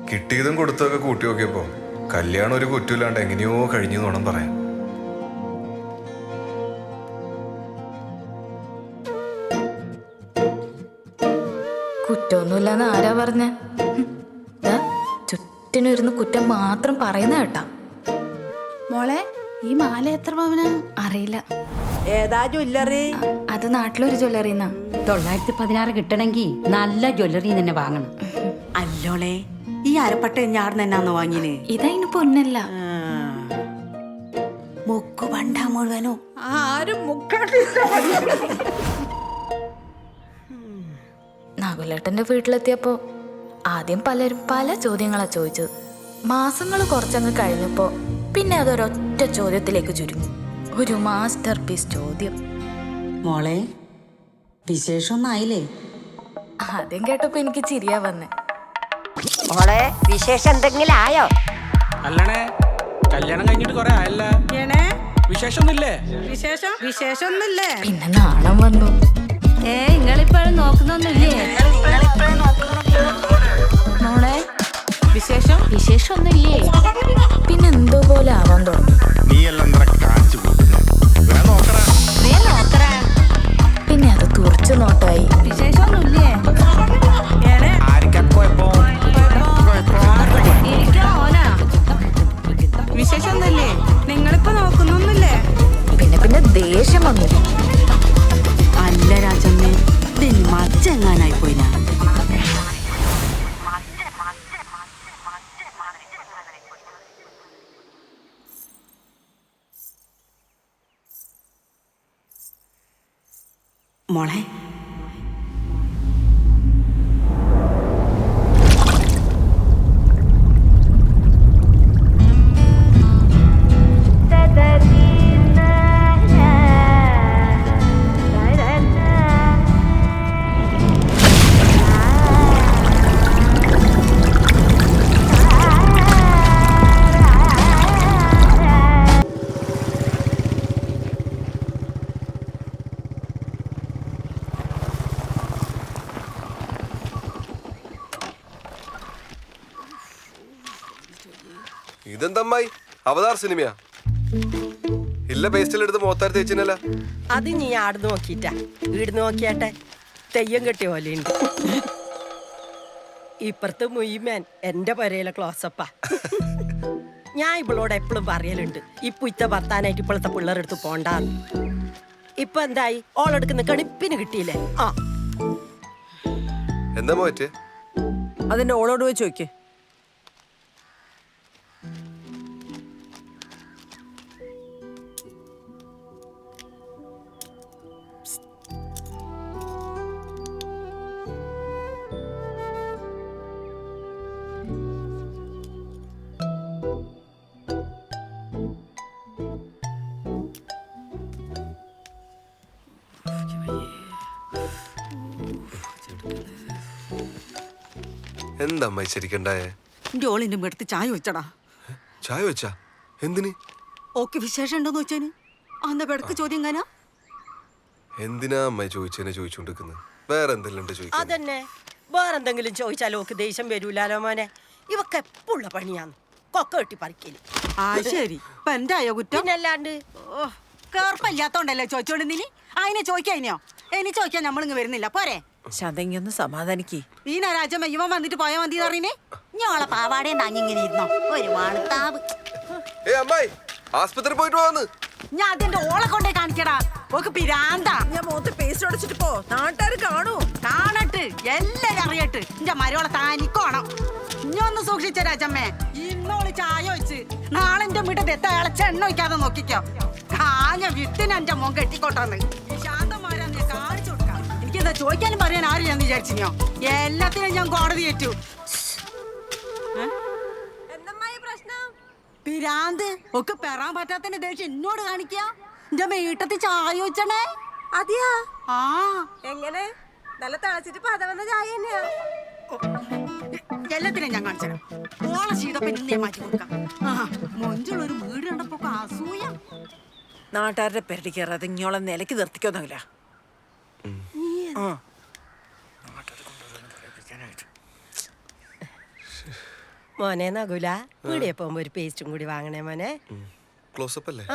കിട്ടിയതും കൊടുത്തൊക്കെ കൂട്ടി നോക്കിയപ്പോ കല്യാണം ഒരു കുറ്റമില്ലാണ്ട് എങ്ങനെയോ കഴിഞ്ഞു വേണം പറയാൻ. കുറ്റമൊന്നുമില്ലെന്ന് ആരാ പറഞ്ഞ? ചുറ്റിനിരുന്ന് കുറ്റം മാത്രം പറയുന്ന കേട്ടാ. മോളെ, ഈ മാല എത്ര പവനാ? അറിയില്ല. ഏതാ ജ്വല്ലറി? അത് നാട്ടിലൊരു ജ്വല്ലറിന്നാ. 916 കിട്ടണമെങ്കിൽ നല്ല ജ്വല്ലറി തന്നെ വാങ്ങണം. അല്ലോളെ, ഈ അരപ്പട്ട ഞാടുന്ന എന്നാന്ന് വാങ്ങിന്? ഇതതിന് പൊന്നല്ല. മുക്കു പണ്ടാ മുഴുവനോ? ആരും നാഗുലേട്ടന്റെ വീട്ടിലെത്തിയപ്പോ ആദ്യം പലരും പല ചോദ്യങ്ങളാ ചോദിച്ചത്. മാസങ്ങൾ കുറച്ചങ്ങ് കഴിഞ്ഞപ്പോ പിന്നെ അതൊരൊറ്റ ചോദ്യത്തിലേക്ക് ചുരുങ്ങി. ഒരു മാസ്റ്റർ പീസ് ചോദ്യം. മോളെ, വിശേഷമൊന്നായില്ലേ? ആദ്യം കേട്ടപ്പോ എനിക്ക് ചിരിയാ വന്നേ. മോളെ, വിശേഷം എന്തെങ്കിലും ആയോ? അല്ലണേ, കല്യാണം കഴിഞ്ഞിട്ട് കൊറേ ആയല്ല. വിശേഷമൊന്നുമില്ലേ? വിശേഷമൊന്നുമില്ലേ? പിന്നെ നാണം വന്നു. നിങ്ങളിപ്പോഴും നോക്കുന്നൊന്നുമില്ലേ? മോളെ, വിശേഷമൊന്നുമില്ലേ? പിന്നെ എന്തോ പോലെ ആവാൻ തുടങ്ങി. പിന്നെ അത് തുറച്ചു നോട്ടായി. വിശേഷമൊന്നുമില്ലേ? വിശേഷമൊന്നുമില്ലേ? നിങ്ങളിപ്പോ നോക്കുന്നൊന്നുമില്ലേ? പിന്നെ പിന്നെ ദേഷ്യം വന്നു. അല്ല രാജമ്മേ, ഇതിന് മച്ചെങ്ങാനായി പോയിനാ. മോളെ, ഇതെന്തമ്മായി അവതാർ സിനിമയാ? ഇല്ല പേസ്റ്റിലെടുത്ത് മോത്താർ തേച്ചിനല്ല. അത് നീ ആടുന്ന് നോക്കിട്ടാ. വീടുന്ന് നോക്കിയാട്ടെ, തെയ്യം കെട്ടിയ പോലെയുണ്ട്. ഇപ്പുറത്ത് മുയ്മേൻ എന്റെ പരയിലെ ക്ലോസപ്പാ. ഞാൻ ഇവളോട് എപ്പോഴും പറയലുണ്ട്, ഇപ്പൊ ഇത്ത ഭർത്താനായിട്ട് ഇപ്പോഴത്തെ പിള്ളേരെടുത്ത് പോണ്ടാന്ന്. ഇപ്പൊ എന്തായി? ഓളെടുക്കുന്ന കണിപ്പിന് കിട്ടിയില്ലേ? ആ, എന്താ മോറ്റേ? അതിന്റെ ഓളോട് പോയി ചോദിക്കേ. എന്താ അമ്മായി ശരിക്കണ്ടായേ? എന്റെ ഓളിന്റെ അടുത്ത് ചായ വെച്ചടാ. ചായ വെച്ചാ എന്തിന്? ഓക്ക് വിശേഷം ഉണ്ടോന്ന് വെച്ചാന് അന്ന പെടക്ക് ചോദ്യം കാനാ. എന്തിനാ അമ്മായി ചോദിച്ചതിനെ ചോദിച്ചോണ്ടിരിക്കുന്നത്? വേറെ എന്തെല്ലാം ഉണ്ട് ചോദിക്കാൻ? അതന്നെ, വേറെന്തെങ്കിലും ചോദിച്ചാലോ ഓക്ക് ദേഷ്യം വരൂലാലോ മോനെ. ഇവക്ക് എപ്പോഴുള്ള പണിയാന്ന് കൊക്ക കെട്ടി പറിക്കല്. ശരി, ഇപ്പൊ എന്തായോ കുറ്റം? പിന്നല്ലാണ്ട് കേർപ്പല്ലാത്തോണ്ടല്ലേ ചോദിച്ചോണ്ട് നീ അതിനെ ചോദിക്കാനോ? ഇനി ചോദിക്കാൻ നമ്മളിങ്ങ് വരുന്നില്ല പോരെ. ശതങ്ങൊന്ന് സമാധാനിക്ക്. ഈ രാജമ്മ ഇവൻ വന്നിട്ട് പോയാ മതി അറിയണേ. ഞോളെ പാവാടേ താങ്ങിങ്ങനെ ഇരുന്നോ ഒരു വാണത്താവ്. അമ്മായി ആസ്പത്രി പോയിട്ട് വന്ന് ഞാൻ അതിന്റെ ഓളെ കൊണ്ടേ കാണിക്കടാ. ഓക്ക് പിരാന്താ. ഞാൻ മുഖത്ത് പേസ്റ്റ് അടിച്ചിട്ട് പോ, നാട്ടുകാർ കാണൂ. കാണട്ട്, എല്ലാരും അറിയട്ട്. എന്റെ മരോളെ താനിക്കോണം. ഇഞ്ഞൊന്ന് സൂക്ഷിച്ച രാജമ്മേ. ഇന്നോള് ചായ വെച്ച് നാളെ എന്റെ വീട്ടിൽ എത്ത ഇളച്ച എണ്ണ വയ്ക്കാതെ നോക്കിക്കോ. കാഞ്ഞ വിത്തിന് എന്റെ മോൻ കെട്ടിക്കോട്ടാന്ന് ശാന്തമാരാന്ന് ഞാൻ കാണിച്ചു കൊടുക്കാം. എനിക്കെന്താ ചോദിക്കാനും പറയാൻ ആരും ഞാൻ വിചാരിച്ചിനോ? എല്ലാത്തിനും ഞാൻ കോടതി ഏറ്റു. പിരാന്ത് ഒക്കെ പെറാൻ പറ്റാത്തതിന്റെ ദേഷ്യം എന്നോട് കാണിക്കാ. എന്റെ വീട്ടത്തിൽ ചായ വെച്ചണേ. അതെയാ? ആ, എങ്ങനെ? നല്ല തിളച്ചിട്ട് പതവന്ന ചായ തന്നെയാ. എല്ലാത്തിനും ഞാൻ കാണിച്ചു. ഓളെ ശീതപ്പൻ ഇന്ന് ഞാൻ മാറ്റി കൊടുക്കാം. മൊഞ്ചുള്ളൊരു വീട് കണ്ടപ്പോ അസൂയ. നാട്ടുകാരുടെ പെരടി കയറാതെ ഇങ്ങോളം നിലയ്ക്ക് നിർത്തിക്കൊന്നുമില്ല. മോനെ നകുല വീടിയെ പോകുമ്പോ ഒരു പേസ്റ്റും കൂടി വാങ്ങണേ മോനെ. ക്ലോസപ്പ് അല്ലേ?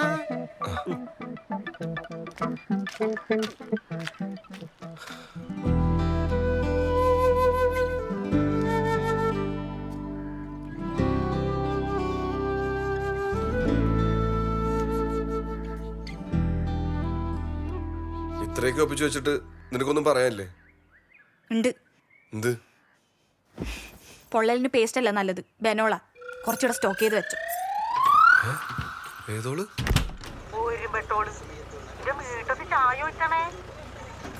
ഇത്രയൊക്കെ ഒപ്പിച്ചു വെച്ചിട്ട് നിനക്കൊന്നും പറയാനില്ലേ? ഉണ്ട്. എന്ത്? പൊള്ളലിന് പേസ്റ്റ് അല്ല നല്ലത്, ബെനോള. കുറച്ചുകൂടെ സ്റ്റോക്ക് ചെയ്ത് വെച്ചു. ഏതോള്?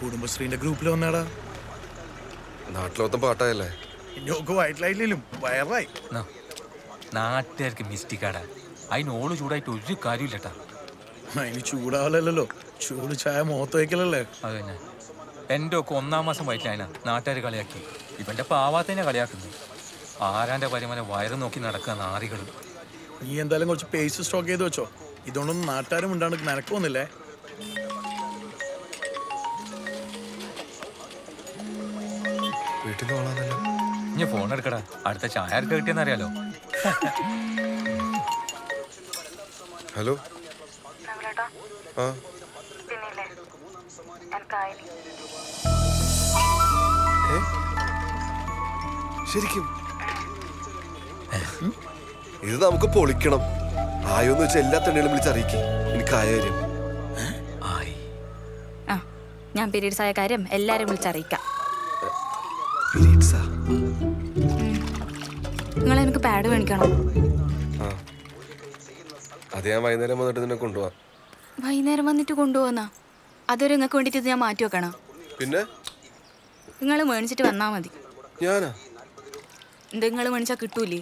കുടുംബശ്രീന്റെ ഗ്രൂപ്പിൽ വന്നാടാ. നാട്ടിലൊത്തം പാട്ടായല്ലേ? ഞോക്ക് വയറ്റിലായില്ലേലും വയറായി. നാട്ടുകാർക്ക് മിസ്റ്റേക്കാടാ. അതിനോട് ചൂടായിട്ട് ഒരു കാര്യമില്ലട്ടാ. അതിന് ചൂടാവല്ലോ, ചൂട് ചായ മുഖത്ത് വയ്ക്കലല്ലേ. അത് തന്നെ. എൻ്റെ ഒക്കെ 1-ാം മാസം വയറ്റിലായന നാട്ടുകാർ കളിയാക്കി. ഇവന്റെ പാവാത്തന്നെ കളിയാക്കുന്നു. ആരാന്റെ പരിമനെ വയറ് നോക്കി നടക്കുക നാറികൾ. നീ എന്തായാലും കുറച്ച് പേസ്റ്റ് സ്റ്റോക്ക് ചെയ്ത് വെച്ചോ. ഇതുകൊണ്ടൊന്നും നാട്ടുകാരും ഉണ്ടാണ്ട് നിനക്ക് വന്നില്ലേ. വീട്ടിൽ നിന്ന് പോകാനല്ലോ. ഇനി ഫോൺ എടുക്കടാ, അടുത്ത ചായ ആർക്ക് കിട്ടിയെന്ന് അറിയാലോ. ഹലോ. ആ ശരിക്കും ഇത് നമുക്ക് പൊളിക്കണം. ആയോന്ന് വെച്ചാൽ എല്ലാ തണ്ണികളും വിളിച്ചറിയിക്കും. എനിക്കായ കാര്യം. ആ, ഞാൻ പീരീഡ്സ് ആയ കാര്യം എല്ലാരും വിളിച്ചറിയിക്കാം. നിങ്ങൾ എനിക്ക് പാഡ് മേടിക്കണം. ആ അത് ഞാൻ വൈകുന്നേരം വന്നിട്ട് നിന്നെ കൊണ്ടുപോവാം. വൈകുന്നേരം വന്നിട്ട് കൊണ്ടുപോകുന്ന അതൊരു നിങ്ങൾക്ക് വേണ്ടിട്ട് ഞാൻ മാറ്റി വെക്കണം. പിന്നെ നിങ്ങൾ മേടിച്ചിട്ട് വന്നാ മതി. ഞാനാ? എന്താ നിങ്ങൾ മേടിച്ചാ കിട്ടൂലേ?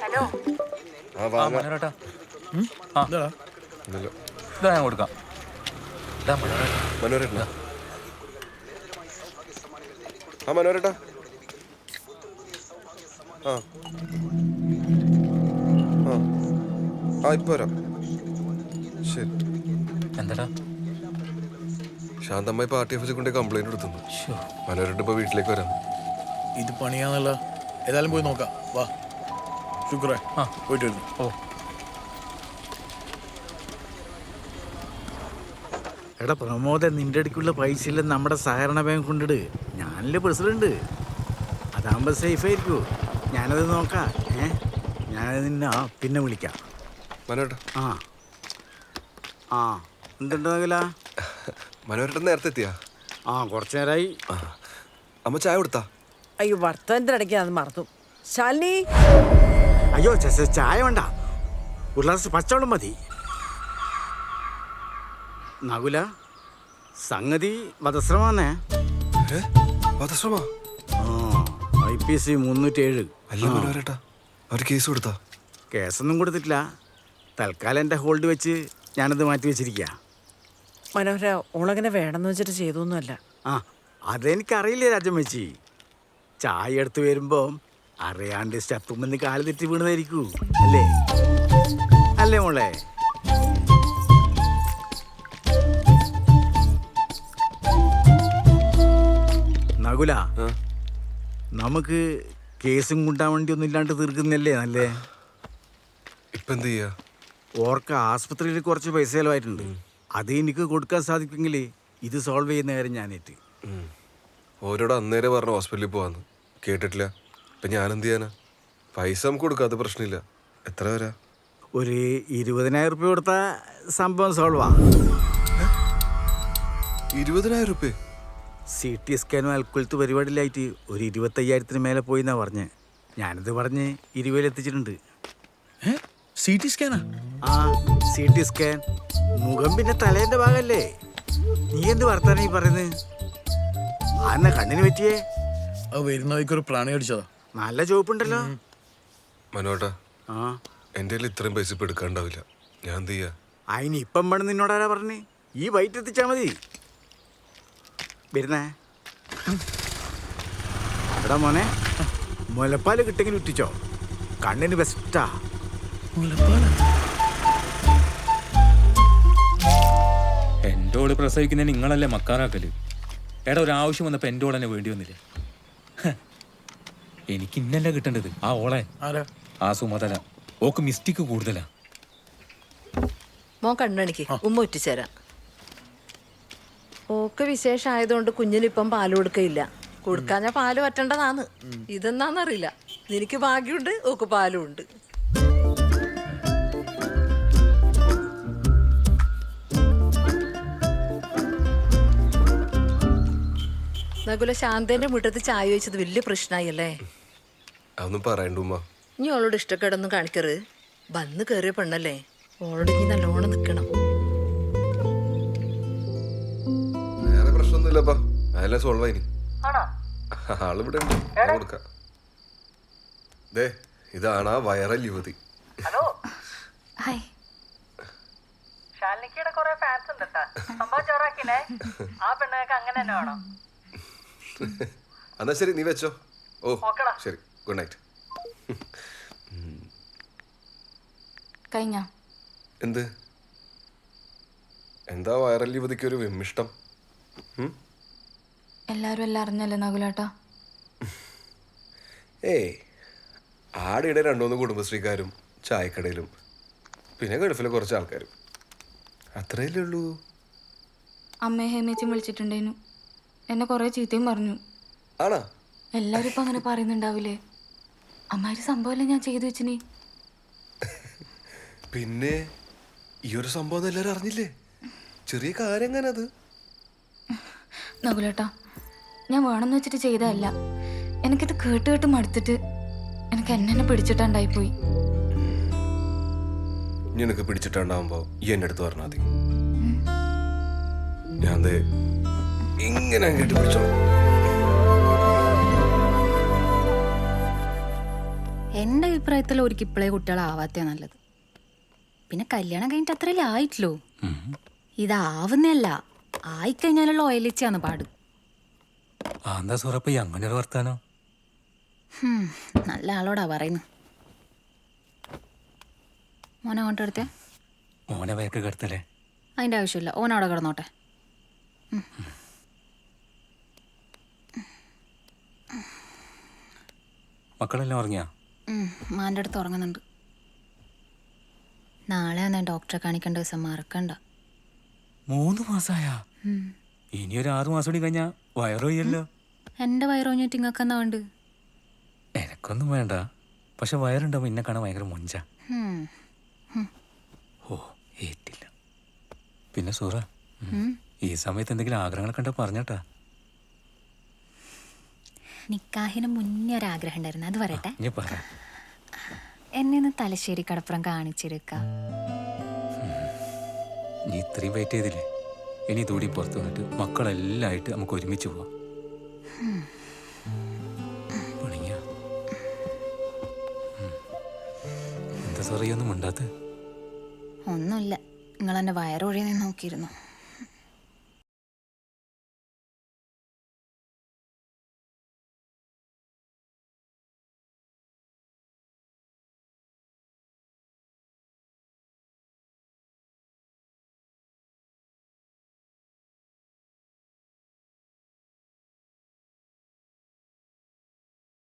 ഹലോ. ആ വാങ്ങാം. മനോരേട്ടാ, ഇതാ ഞാൻ കൊടുക്കാം. മനോരേട്ടനാ? ആ മനോരേട്ടാ. ആ ആ ആ ഇപ്പൊ വരാം. ശരി. എന്താടാ? ശാന്തമായി പാർട്ടി ഓഫീസിൽ കൊണ്ട് കംപ്ലൈന്റ് കൊടുത്തു. മനോരേട്ടൻ ഇപ്പൊ വീട്ടിലേക്ക് വരാം. ഇത് പണിയാന്നല്ല. ഏതായാലും പോയി നോക്കാം. വാ ശുക്രേ. പോയിട്ട് വരുന്നു. ഓ എടാ പ്രമോദ, നിന്റെ അടുക്കുള്ള പൈസ ഇല്ല നമ്മുടെ സഹകരണ ബാങ്ക് കൊണ്ടിട്. ഞാനല്ലേ പ്രസിഡന്റ്. അതാകുമ്പോൾ സേഫ് ആയിരിക്കൂ. ഞാനത് നോക്കാം. ഞാനത് നിന്നെ പിന്നെ വിളിക്കാം. മനോരേട്ടാ. ആ ആ എന്തുണ്ടാകില്ല? മനോരേട്ടൻ നേരത്തെ എത്തിയാ? ആ കുറച്ചു നേരമായി. അമ്മ ചായ കൊടുത്താ? അയ്യോ വർത്തന്റെ ഇടയ്ക്ക് അത് മറന്നു. ശാലിനി, അയ്യോ ചായ വേണ്ട, ഒരു ഗ്ലാസ് പച്ചവെള്ളം മതി. നകുല, സംഗതി വധശ്രമാന്നേ. വധശ്രമാ? IPC 307. അല്ല മനോരേട്ടാ, അവർ കേസ് കൊടുത്താ? കേസൊന്നും കൊടുത്തിട്ടില്ല. തൽക്കാലം എൻ്റെ ഹോൾഡ് വെച്ച് ഞാനത് മാറ്റി വെച്ചിരിക്കുക. മനോഹര ഓളങ്ങനെ വേണമെന്ന് വെച്ചിട്ട് ചെയ്തൊന്നുമല്ല. ആ അതെനിക്കറിയില്ലേ രാജമ്മച്ചി. ചായ എടുത്ത് വരുമ്പോൾ അറിയാണ്ട് സ്റ്റെപ്പുമെന്ന് കാല് തെറ്റി വീണതായിരിക്കൂ. അല്ലേ അല്ലേ മോളെ? നകുല, നമുക്ക് കേസും കൊണ്ടാൻ വേണ്ടി ഒന്നും ഇല്ലാണ്ട് തീർക്കുന്നല്ലേ നല്ലേ? ഇപ്പൊ എന്ത് ചെയ്യാ? ഓർക്ക് ആസ്പത്രിയിൽ കുറച്ച് പൈസ ചിലവായിട്ടുണ്ട്. അത് എനിക്ക് കൊടുക്കാൻ സാധിക്കുമെങ്കിൽ ഇത് സോൾവ് ചെയ്യുന്ന കാര്യം ഞാനേറ്റ്. ഓരോട് അന്നേരം പറഞ്ഞു ഹോസ്പിറ്റലിൽ പോവാന്ന്. കേട്ടിട്ടില്ല. ഇപ്പൊ ഞാനെന്ത് ചെയ്യാനാ? പൈസ നമുക്ക് കൊടുക്കാം, അത് പ്രശ്നമില്ല. എത്ര വരാ? ഒരു 20,000 രൂപ കൊടുത്താൽ സംഭവം സോൾവാ. 20,000 രൂപ? CT സ്കാനും അൽക്കുലത്ത് പരിപാടിയിലായിട്ട് ഒരു 25,000-ന് മേലെ പോയി എന്നാ പറഞ്ഞ്. ഞാനത് പറഞ്ഞ് 20,000 എത്തിച്ചിട്ടുണ്ട്. CT സ്കാനാ? ആ CT സ്കാൻ. മുഖം പിന്നെ തലേന്റെ ഭാഗല്ലേ. നീ എന്ത് വർത്താനം ഈ പറയുന്നത്? ആന്ന കണ്ണിന് പറ്റിയേ? വരുന്ന വഴിക്കൊരു പ്രാണി അടിച്ചതാ. നല്ല ചോപ്പുണ്ടല്ലോ. മനോട്ടാ, ആ എൻ്റെ കയ്യിൽ ഇത്രയും പൈസ ഇപ്പൊ എടുക്കാണ്ടാവില്ല. ഞാൻ എന്ത് ചെയ്യാ? അതിന് ഇപ്പം വേണം നിന്നോടാരാ പറഞ്ഞ്? ഈ വൈറ്റ് എത്തിച്ചാ മതി. വരുന്നേ എടാ മോനെ, മുലപ്പാല് കിട്ടെങ്കിലും ഇട്ടിച്ചോ. കണ്ണിന് ബെസ്റ്റാ. എൻ്റെ ഓള് പ്രസവിക്കുന്നതിന് നിങ്ങളല്ലേ മക്കാറാക്കല്. എടാ, ഒരാവശ്യം വന്നപ്പോൾ എൻ്റെ ഓൾ തന്നെ വേണ്ടി വന്നില്ല. എനിക്ക് ഇന്നല്ല കിട്ടേണ്ടത് ആ ഓളെ ആരാ? ആ സുമതല. ഓക്ക് മിസ്റ്റേക്ക് കൂടുതലാ. മോൻ കണ്ണണിക്ക് ഉമ്മ ഉറ്റിച്ചേരാം. ഓക്ക് വിശേഷമായതുകൊണ്ട് കുഞ്ഞിനിപ്പം പാല് കൊടുക്കയില്ല. കൊടുക്കാഞ്ഞ പാല് പറ്റേണ്ടതാന്ന്. ഇതെന്നാന്നറിയില്ല. നിനക്ക് ഭാഗ്യമുണ്ട്, ഓക്ക് പാലും ഉണ്ട്. നകുല ശാന്തന്റെ മുറ്റത്ത് ചായ വെച്ചത് വലിയ പ്രശ്നമായല്ലേ? അതൊന്നും പറയണ്ട ഉമ്മ. ഇനി അവളോട് ഇഷ്ടക്കേടൊന്നും കാണിക്കരുത്. വന്ന് കയറിയ പെണ്ണല്ലേ, ഓളോട് ഇനി നല്ലോണം നിക്കണം. വേറെ പ്രശ്നമൊന്നുമില്ലപ്പാ, അതെല്ലാം സോൾവ് ആയിനി. ആളിവിടെ ഉണ്ട്, ഞാൻ കൊടുക്കാം. ദേ ഇതാണ് ആ വൈറൽ യുവതി. ഹായ്. എന്നാ ശരി, നീ വെച്ചോ. ഓ ശരി, ഗുഡ് നൈറ്റ്. കഴിഞ്ഞ എന്ത്? എന്താ വൈറൽ യുവതിക്ക് ഒരു വിമ്മിഷ്ടം? എല്ലാരും എല്ലാം അറിഞ്ഞല്ലേ നകുലേട്ടാ? ഏയ്, ആടെയുടെ 2-3 കുടുംബശ്രീക്കാരും ചായക്കടയിലും പിന്നെ ഗൾഫിലെ കുറച്ച് ആൾക്കാരും, അത്രയല്ലേ ഉള്ളൂ. അമ്മയെ ഹേമേച്ചും വിളിച്ചിട്ടുണ്ടേനു. എന്നെ കുറെ ചീത്തയും പറഞ്ഞു. ആണാ? എല്ലാരും ഇപ്പൊ അങ്ങനെ പറയുന്നുണ്ടാവില്ലേ? അമ്മാര് സംഭവമല്ലേ ഞാൻ ചെയ്തു വെച്ചിനി. പിന്നെ ഈ ഒരു സംഭവം എല്ലാവരും അറിഞ്ഞില്ലേ? ചെറിയ കാര്യം എങ്ങനെ അത്? നകുലേട്ടാ, ഞാൻ വേണമെന്ന് വെച്ചിട്ട് ചെയ്തതല്ല. എനിക്കിത് കേട്ട് കേട്ട് മടുത്തിട്ട് എനിക്ക് എന്നെ പിടിച്ചിട്ടുണ്ടായിപ്പോയി. നിനക്ക് പിടിച്ചിട്ടുണ്ടാവുമ്പോ ഈ എന്നെ അടുത്ത് പറഞ്ഞാൽ മതി. ഞാൻ ഇങ്ങനെ കേട്ട് പിടിച്ചോളൂ. എൻ്റെ അഭിപ്രായത്തിൽ ഒരിക്കൽ ഇപ്പോഴേ കുട്ടികളാവാത്തേ നല്ലത്. പിന്നെ കല്യാണം കഴിഞ്ഞിട്ട് അത്രയല്ലേ ആയിട്ടില്ലോ. ഇതാവുന്നല്ല, ആയിക്കഴിഞ്ഞാലുള്ള ഓയിലിച്ചാന്ന് പാട്. എന്താ സുറപ്പ അങ്ങനെ ഒരു വർത്താനോ? നല്ല ആളോടാ പറയുന്നു. മോനെ അങ്ങോട്ട് എടുത്തേ. മോനെ വേക്ക് കിടത്തല്ലേ? അതിൻ്റെ ആവശ്യമില്ല, ഓനവിടെ കിടന്നോട്ടെ. മക്കളെല്ലാം ഉറങ്ങിയാ? മാൻ്റെ അടുത്ത് ഉറങ്ങുന്നുണ്ട്. നാളെ ഞാൻ ഡോക്ടറെ കാണിക്കേണ്ട ദിവസം മറക്കണ്ട. 3 മാസായാ? ഇനി ഒരു 6 മാസം കൂടി കഴിഞ്ഞാ വയറോയല്ലോ. എൻ്റെ വയറോഞ്ഞിട്ട് ഇങ്ങക്ക് എന്നാ വേണ്ട? എനക്കൊന്നും വേണ്ട, പക്ഷെ വയറുണ്ടാവും എന്നെ കാണാൻ ഭയങ്കര മൊഞ്ച. ഓ ഏറ്റില്ല. പിന്നെ സൂറ, ഈ സമയത്ത് എന്തെങ്കിലും ആഗ്രഹങ്ങൾ കണ്ട പറഞ്ഞട്ടാ. നിക്കാഹിന് മുന്നേ ഒരാഗ്രഹം ഉണ്ടായിരുന്നു, അത് പറയട്ടെ. നീ പറ. എന്നെ ഒന്ന് തലശ്ശേരി കടപ്പുറം കാണിച്ചെടുക്ക. നീ ഇത്രയും വെയിറ്റ് ചെയ്തില്ലേ? ഇനി തൂടി പുറത്തു വന്നിട്ട് മക്കളെല്ലാം ആയിട്ട് നമുക്ക് ഒരുമിച്ച് പോവാം. പണിയ എന്താ സറിയൊന്നും ഉണ്ടാത്ത? ഒന്നുമില്ല, നിങ്ങൾ എന്നെ വയറൊഴിയാൻ നോക്കിയിരുന്നു.